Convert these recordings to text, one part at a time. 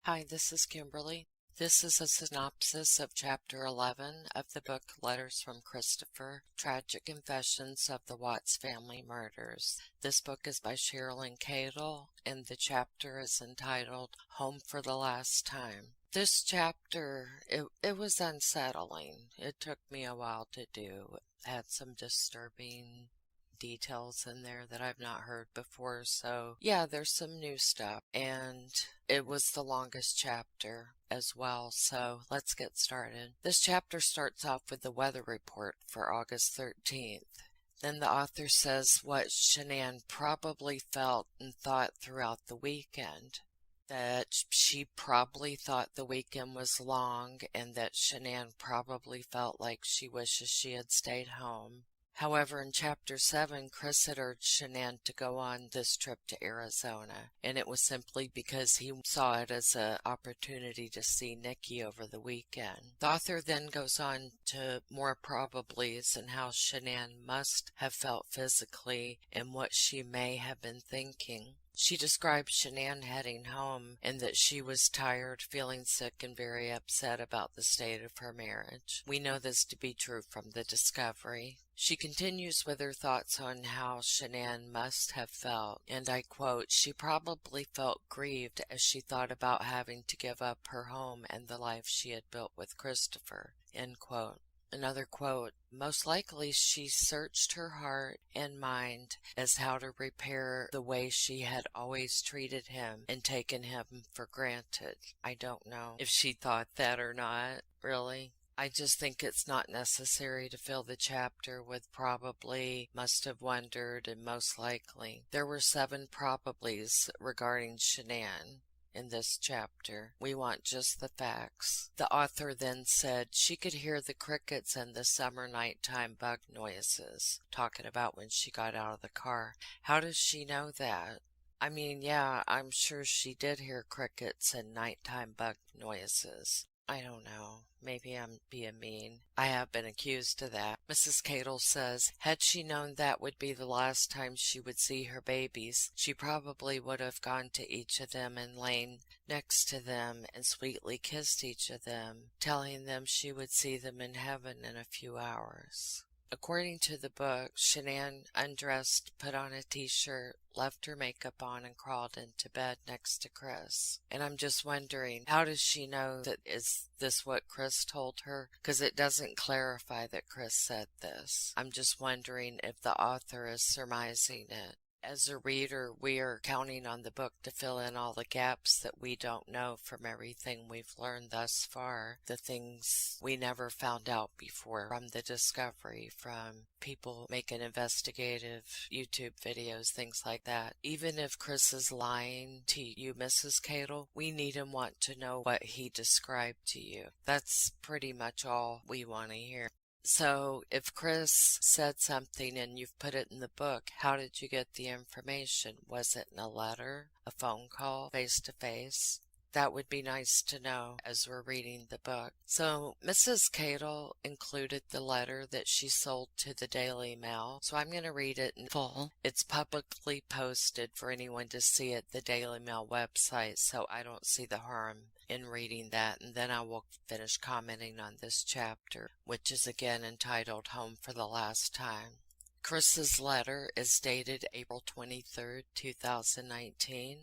Hi, this is Kimberly. This is a synopsis of Chapter 11 of the book Letters from Christopher, Tragic Confessions of the Watts Family Murders. This book is by Cheryln Cadle, and the chapter is entitled Home for the Last Time. This chapter, it was unsettling. It took me a while to do. It had some disturbing details in there that I've not heard before. So yeah, there's some new stuff, and it was the longest chapter as well. So let's get started. This chapter starts off with the weather report for August 13th. Then the author says what Shanann probably felt and thought throughout the weekend. That she probably thought the weekend was long, and that Shanann probably felt like she wishes she had stayed home. However, in Chapter 7, Chris had urged Shanann to go on this trip to Arizona, and it was simply because he saw it as an opportunity to see Nikki over the weekend. The author then goes on to more probablys and how Shanann must have felt physically and what she may have been thinking. She described Shanann heading home and that she was tired, feeling sick, and very upset about the state of her marriage. We know this to be true from the discovery. She continues with her thoughts on how Shanann must have felt, and I quote, "She probably felt grieved as she thought about having to give up her home and the life she had built with Christopher," end quote. Another quote, "Most likely she searched her heart and mind as how to repair the way she had always treated him and taken him for granted." I don't know if she thought that or not, really. I just think it's not necessary to fill the chapter with probably, must have wondered, and most likely. There were 7 probablys regarding Shanann in this chapter. We want just the facts. The author then said she could hear the crickets and the summer nighttime bug noises, talking about when she got out of the car. How does she know that? I mean, yeah, I'm sure she did hear crickets and nighttime bug noises. I don't know. Maybe I'm being mean. I have been accused of that. Mrs. Cadle says, had she known that would be the last time she would see her babies, she probably would have gone to each of them and lain next to them and sweetly kissed each of them, telling them she would see them in heaven in a few hours. According to the book, Shanann undressed, put on a t-shirt, left her makeup on, and crawled into bed next to Chris. And I'm just wondering, how does she know that? Is this what Chris told her? Because it doesn't clarify that Chris said this. I'm just wondering if the author is surmising it. As a reader, we are counting on the book to fill in all the gaps that we don't know from everything we've learned thus far, the things we never found out before from the discovery, from people making investigative YouTube videos, things like that. Even if Chris is lying to you, Mrs. Cadle, we need and want to know what he described to you. That's pretty much all we want to hear. So if Chris said something and you've put it in the book, how did you get the information? Was it in a letter, a phone call, face to face? That would be nice to know as we're reading the book. So Mrs. Cadle included the letter that she sold to the Daily Mail. So I'm going to read it in full. It's publicly posted for anyone to see at the Daily Mail website, so I don't see the harm in reading that, and then I will finish commenting on this chapter, which is again entitled Home for the Last Time. Chris's letter is dated April 23rd, 2019.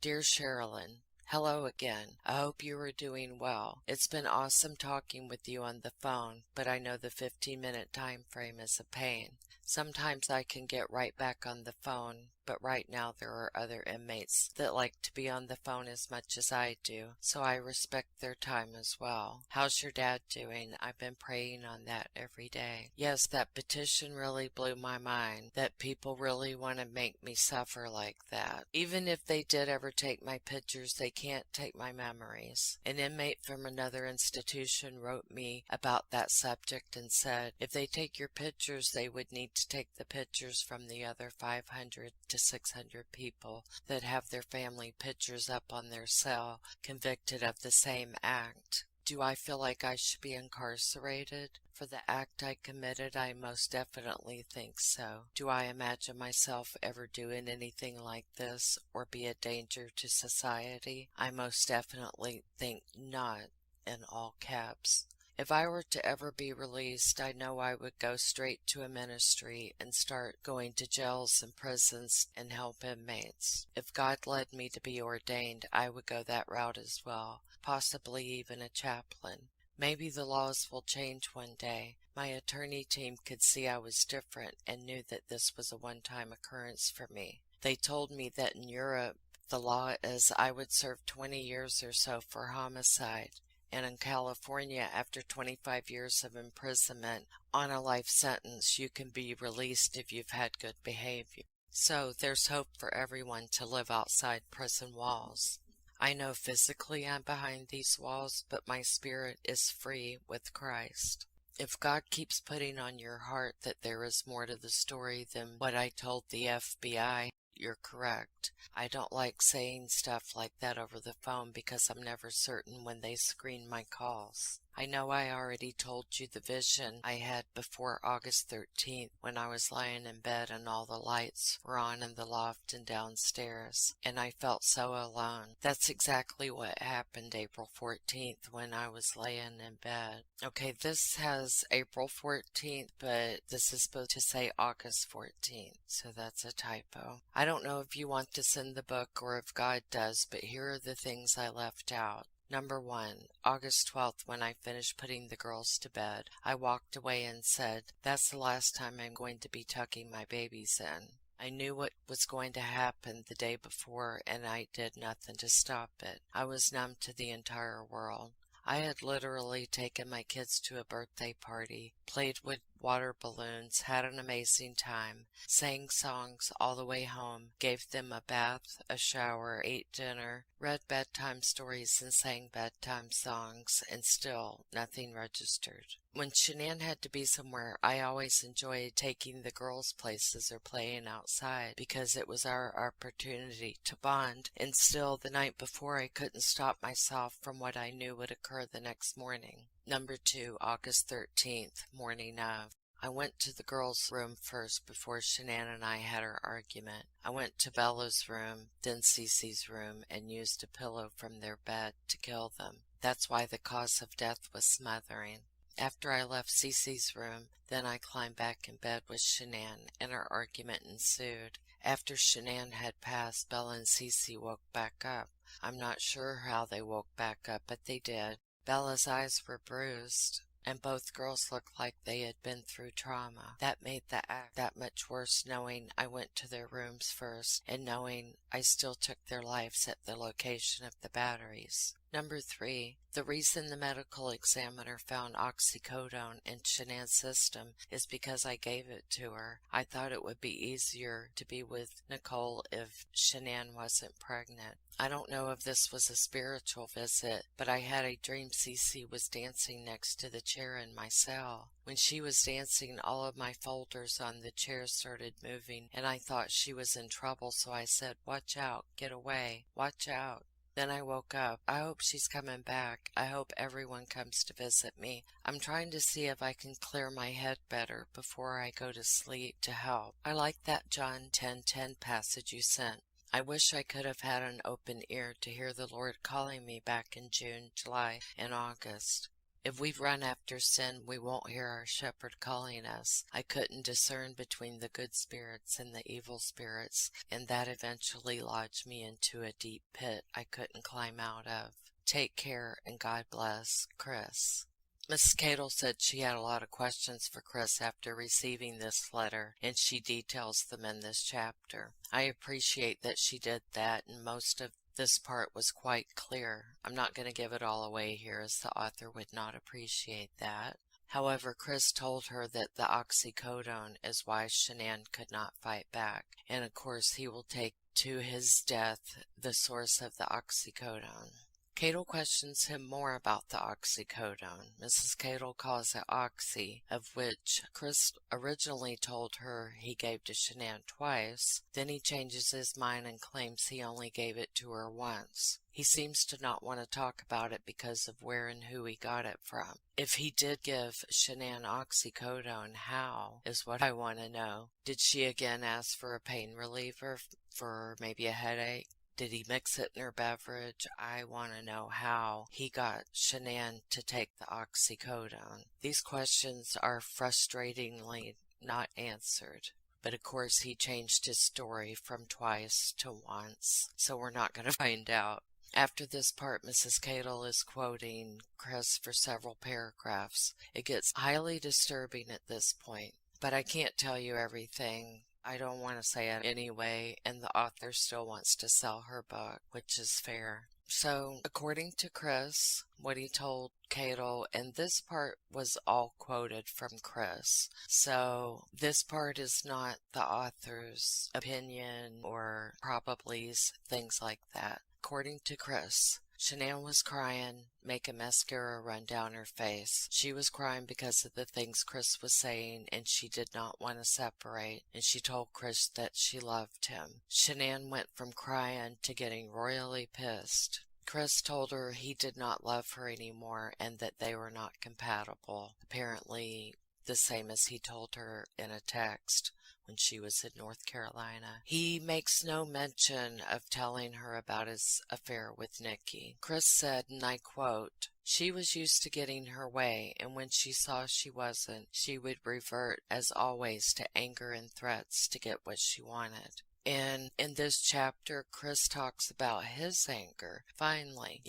Dear Cheryln, hello again. I hope you are doing well. It's been awesome talking with you on the phone, but I know the 15-minute time frame is a pain. Sometimes I can get right back on the phone, but right now there are other inmates that like to be on the phone as much as I do, so I respect their time as well. How's your dad doing? I've been praying on that every day. Yes, that petition really blew my mind, that people really want to make me suffer like that. Even if they did ever take my pictures, they can't take my memories. An inmate from another institution wrote me about that subject and said, if they take your pictures, they would need to take the pictures from the other 500 to 600 people that have their family pictures up on their cell convicted of the same act. Do I feel like I should be incarcerated for the act I committed? I most definitely think so. Do I imagine myself ever doing anything like this or be a danger to society? I most definitely think not, in all caps. If I were to ever be released, I know I would go straight to a ministry and start going to jails and prisons and help inmates. If God led me to be ordained, I would go that route as well, possibly even a chaplain. Maybe the laws will change one day. My attorney team could see I was different and knew that this was a one-time occurrence for me. They told me that in Europe, the law is I would serve 20 years or so for homicide. And in California, after 25 years of imprisonment on a life sentence, you can be released if you've had good behavior. So there's hope for everyone to live outside prison walls. I know physically I'm behind these walls, but my spirit is free with Christ. If God keeps putting on your heart that there is more to the story than what I told the FBI, you're correct. I don't like saying stuff like that over the phone because I'm never certain when they screen my calls. I know I already told you the vision I had before August 13th when I was lying in bed and all the lights were on in the loft and downstairs, and I felt so alone. That's exactly what happened April 14th when I was laying in bed. Okay, this has April 14th, but this is supposed to say August 14th, so that's a typo. I don't know if you want to send the book or if God does, but here are the things I left out. Number 1, August 12th, when I finished putting the girls to bed, I walked away and said, that's the last time I'm going to be tucking my babies in. I knew what was going to happen the day before, and I did nothing to stop it. I was numb to the entire world. I had literally taken my kids to a birthday party, played with water balloons, had an amazing time, sang songs all the way home, gave them a bath, a shower, ate dinner, read bedtime stories and sang bedtime songs, and still nothing registered. When Shanann had to be somewhere, I always enjoyed taking the girls places or playing outside because it was our opportunity to bond, and still the night before I couldn't stop myself from what I knew would occur the next morning. Number 2, August 13th, morning of. I went to the girls' room first before Shanann and I had our argument. I went to Bella's room, then Cece's room, and used a pillow from their bed to kill them. That's why the cause of death was smothering. After I left Cece's room, then I climbed back in bed with Shanann, and our argument ensued. After Shanann had passed, Bella and Cece woke back up. I'm not sure how they woke back up, but they did. Bella's eyes were bruised, and both girls looked like they had been through trauma. That made the act that much worse, knowing I went to their rooms first, and knowing I still took their lives at the location of the batteries. Number 3, the reason the medical examiner found oxycodone in Shanann's system is because I gave it to her. I thought it would be easier to be with Nicole if Shanann wasn't pregnant. I don't know if this was a spiritual visit, but I had a dream Cece was dancing next to the chair in my cell. When she was dancing, all of my folders on the chair started moving, and I thought she was in trouble, so I said, "Watch out, get away, watch out." Then I woke up. I hope she's coming back. I hope everyone comes to visit me. I'm trying to see if I can clear my head better before I go to sleep to help. I like that John 10:10 passage you sent. I wish I could have had an open ear to hear the Lord calling me back in June, July, and August. If we run after sin, we won't hear our shepherd calling us. I couldn't discern between the good spirits and the evil spirits, and that eventually lodged me into a deep pit I couldn't climb out of. Take care, and God bless, Chris. Mrs. Cadle said she had a lot of questions for Chris after receiving this letter, and she details them in this chapter. I appreciate that she did that, and most of this part was quite clear. I'm not going to give it all away here, as the author would not appreciate that. However, Chris told her that the oxycodone is why Shanann could not fight back, and of course he will take to his death the source of the oxycodone. Cadle questions him more about the oxycodone. Mrs. Cadle calls it oxy, of which Chris originally told her he gave to Shanann twice. Then he changes his mind and claims he only gave it to her once. He seems to not want to talk about it because of where and who he got it from. If he did give Shanann oxycodone, how, is what I want to know. Did she again ask for a pain reliever for maybe a headache? Did he mix it in her beverage? I want to know how he got Shanann to take the oxycodone. These questions are frustratingly not answered. But of course he changed his story from twice to once, so we're not going to find out. After this part, Mrs. Cadle is quoting Chris for several paragraphs. It gets highly disturbing at this point, but I can't tell you everything. I don't want to say it anyway, and the author still wants to sell her book, which is fair. So, according to Chris, what he told Cadle, and this part was all quoted from Chris, so this part is not the author's opinion or probably things like that. According to Chris, Shanann was crying, making mascara run down her face. She was crying because of the things Chris was saying, and she did not want to separate, and she told Chris that she loved him. Shanann went from crying to getting royally pissed. Chris told her he did not love her anymore and that they were not compatible. Apparently the same as he told her in a text when she was in North Carolina. He makes no mention of telling her about his affair with Nikki. Chris said, and I quote, "She was used to getting her way, and when she saw she wasn't, she would revert, as always, to anger and threats to get what she wanted." And in this chapter, Chris talks about his anger. Finally,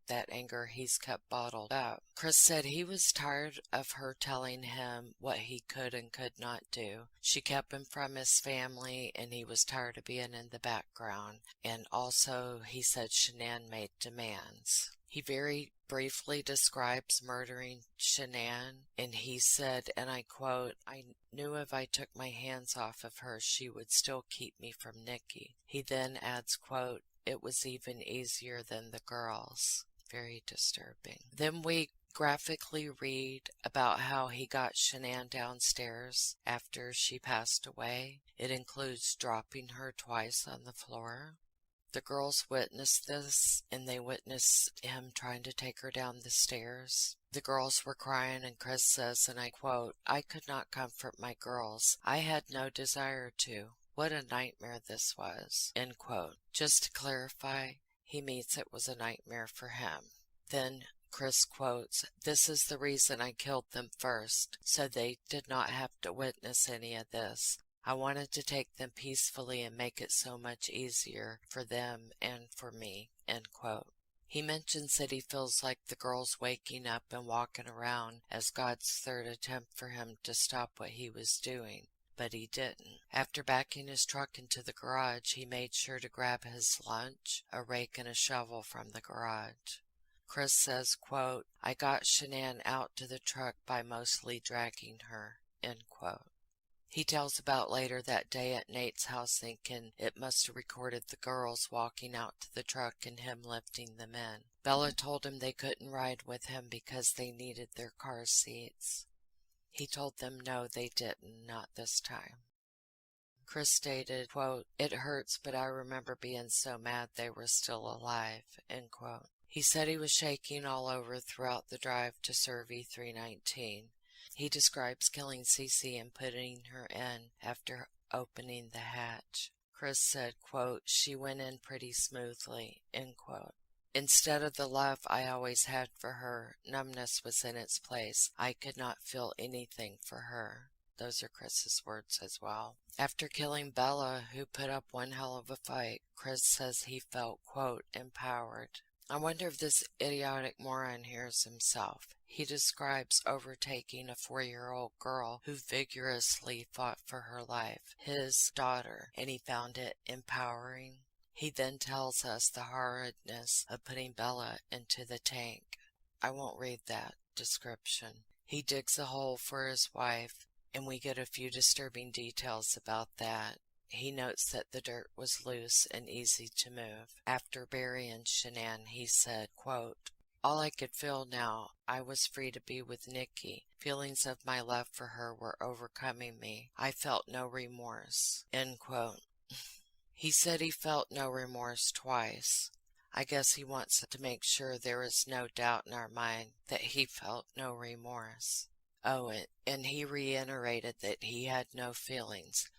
that anger he's kept bottled up. Chris said he was tired of her telling him what he could and could not do. She kept him from his family, and he was tired of being in the background. And also, he said Shanann made demands. He very briefly describes murdering Shanann, and he said, and I quote, "I knew if I took my hands off of her, she would still keep me from Nikki." He then adds, quote, "It was even easier than the girls." Very disturbing. Then we graphically read about how he got Shanann downstairs after she passed away. It includes dropping her twice on the floor. The girls witnessed this, and they witnessed him trying to take her down the stairs. The girls were crying, and Chris says, and I quote, "I could not comfort my girls. I had no desire to. What a nightmare this was." End quote. Just to clarify, he means it was a nightmare for him. Then Chris quotes, "This is the reason I killed them first, so they did not have to witness any of this. I wanted to take them peacefully and make it so much easier for them and for me." End quote. He mentions that he feels like the girls waking up and walking around as God's third attempt for him to stop what he was doing, but he didn't. After backing his truck into the garage, he made sure to grab his lunch, a rake and a shovel from the garage. Chris says, quote, "I got Shanann out to the truck by mostly dragging her." End quote. He tells about later that day at Nate's house, thinking it must have recorded the girls walking out to the truck and him lifting them in. Bella told him they couldn't ride with him because they needed their car seats. He told them no, they didn't, not this time. Chris stated, quote, "It hurts, but I remember being so mad they were still alive." End quote. He said he was shaking all over throughout the drive to Survey 319. He describes killing Cece and putting her in after opening the hatch. Chris said, quote, "She went in pretty smoothly." End quote. "Instead of the love I always had for her, numbness was in its place. I could not feel anything for her." Those are Chris's words as well. After killing Bella, who put up one hell of a fight, Chris says he felt, quote, "empowered." I wonder if this idiotic moron hears himself. He describes overtaking a 4-year-old girl who vigorously fought for her life, his daughter, and he found it empowering. He then tells us the horridness of putting Bella into the tank. I won't read that description. He digs a hole for his wife, and we get a few disturbing details about that. he notes that the dirt was loose and easy to move. After burying Shanann, he said, quote, "All I could feel now, I was free to be with Nikki. Feelings of my love for her were overcoming me. I felt no remorse." End quote. He said he felt no remorse twice. I guess he wants to make sure there is no doubt in our mind that he felt no remorse. Oh, and he reiterated that he had no feelings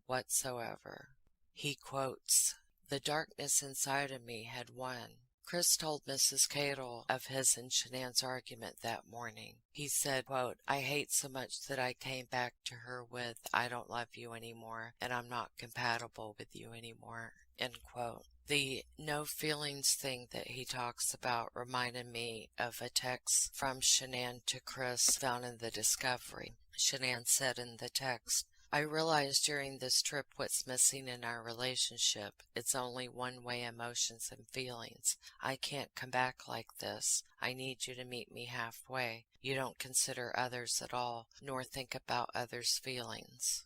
whatsoever. He quotes, "The darkness inside of me had won." Chris told Mrs. Cadle of his and Shanann's argument that morning. He said, quote, "I hate so much that I came back to her with, 'I don't love you anymore, and I'm not compatible with you anymore.'" End quote. The no feelings thing that he talks about reminded me of a text from Shanann to Chris found in the Discovery. Shanann said in the text, "I realized during this trip what's missing in our relationship. It's only one-way emotions and feelings. I can't come back like this. I need you to meet me halfway. You don't consider others at all, nor think about others' feelings."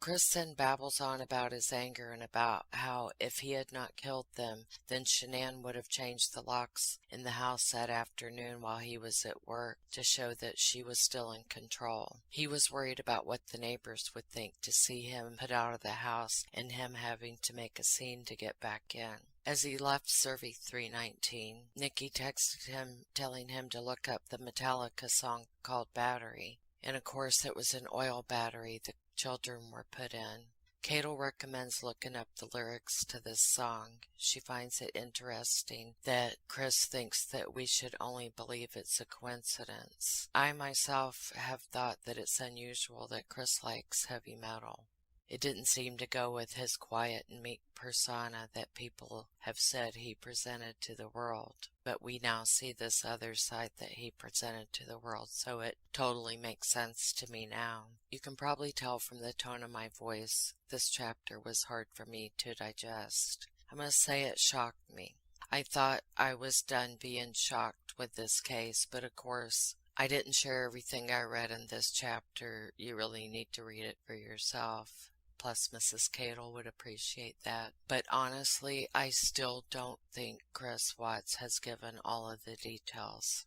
Chris then babbles on about his anger and about how if he had not killed them, then Shanann would have changed the locks in the house that afternoon while he was at work to show that she was still in control. He was worried about what the neighbors would think to see him put out of the house and him having to make a scene to get back in. As he left Survey 319, Nikki texted him telling him to look up the Metallica song called Battery. And of course it was an oil battery the children were put in. Cadle recommends looking up the lyrics to this song. She finds it interesting that Chris thinks that we should only believe it's a coincidence. I myself have thought that it's unusual that Chris likes heavy metal. It didn't seem to go with his quiet and meek persona that people have said he presented to the world. But we now see this other side that he presented to the world, so it totally makes sense to me now. You can probably tell from the tone of my voice, this chapter was hard for me to digest. I must say it shocked me. I thought I was done being shocked with this case, but of course, I didn't share everything I read in this chapter. You really need to read it for yourself. Plus, Mrs. Cadle would appreciate that. But honestly, I still don't think Chris Watts has given all of the details.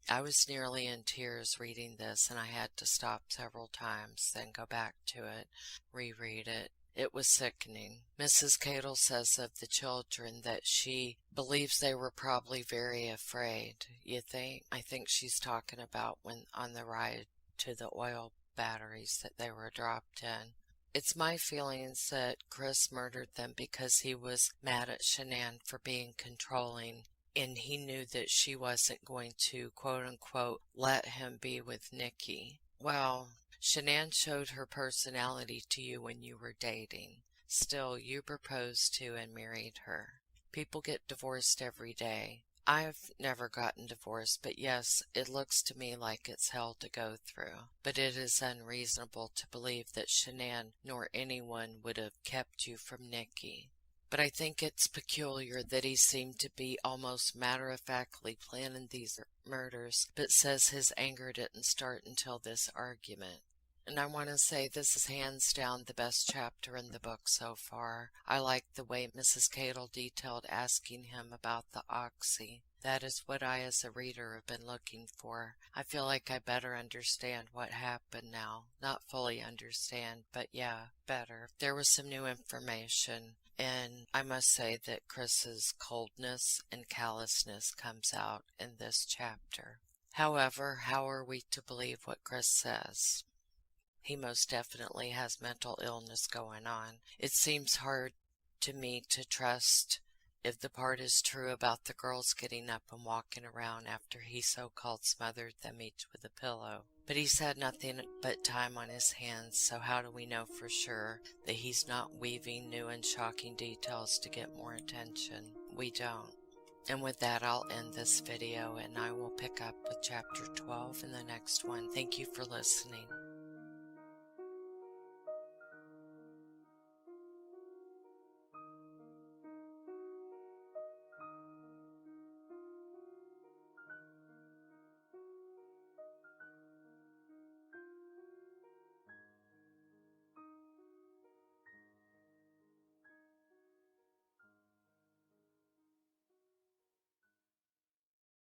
I was nearly in tears reading this, and I had to stop several times, then go back to it, reread it. It was sickening. Mrs. Cadle says of the children that she believes they were probably very afraid. You think? I think she's talking about when on the ride to the oil batteries that they were dropped in. It's my feelings that Chris murdered them because he was mad at Shanann for being controlling, and he knew that she wasn't going to, quote-unquote, let him be with Nikki. Well, Shanann showed her personality to you when you were dating. Still, you proposed to and married her. People get divorced every day. I've never gotten divorced, but yes, it looks to me like it's hell to go through. But it is unreasonable to believe that Shanann nor anyone would have kept you from Nikki. But I think it's peculiar that he seemed to be almost matter-of-factly planning these murders, but says his anger didn't start until this argument. And I want to say this is hands down the best chapter in the book so far. I like the way Mrs. Cadle detailed asking him about the oxy. That is what I as a reader have been looking for. I feel like I better understand what happened now. Not fully understand, but yeah, better. There was some new information, and I must say that Chris's coldness and callousness comes out in this chapter. However, how are we to believe what Chris says? He most definitely has mental illness going on. It seems hard to me to trust if the part is true about the girls getting up and walking around after he so-called smothered them each with a pillow. But he's had nothing but time on his hands, so how do we know for sure that he's not weaving new and shocking details to get more attention? We don't. And with that, I'll end this video, and I will pick up with chapter 12 in the next one. Thank you for listening.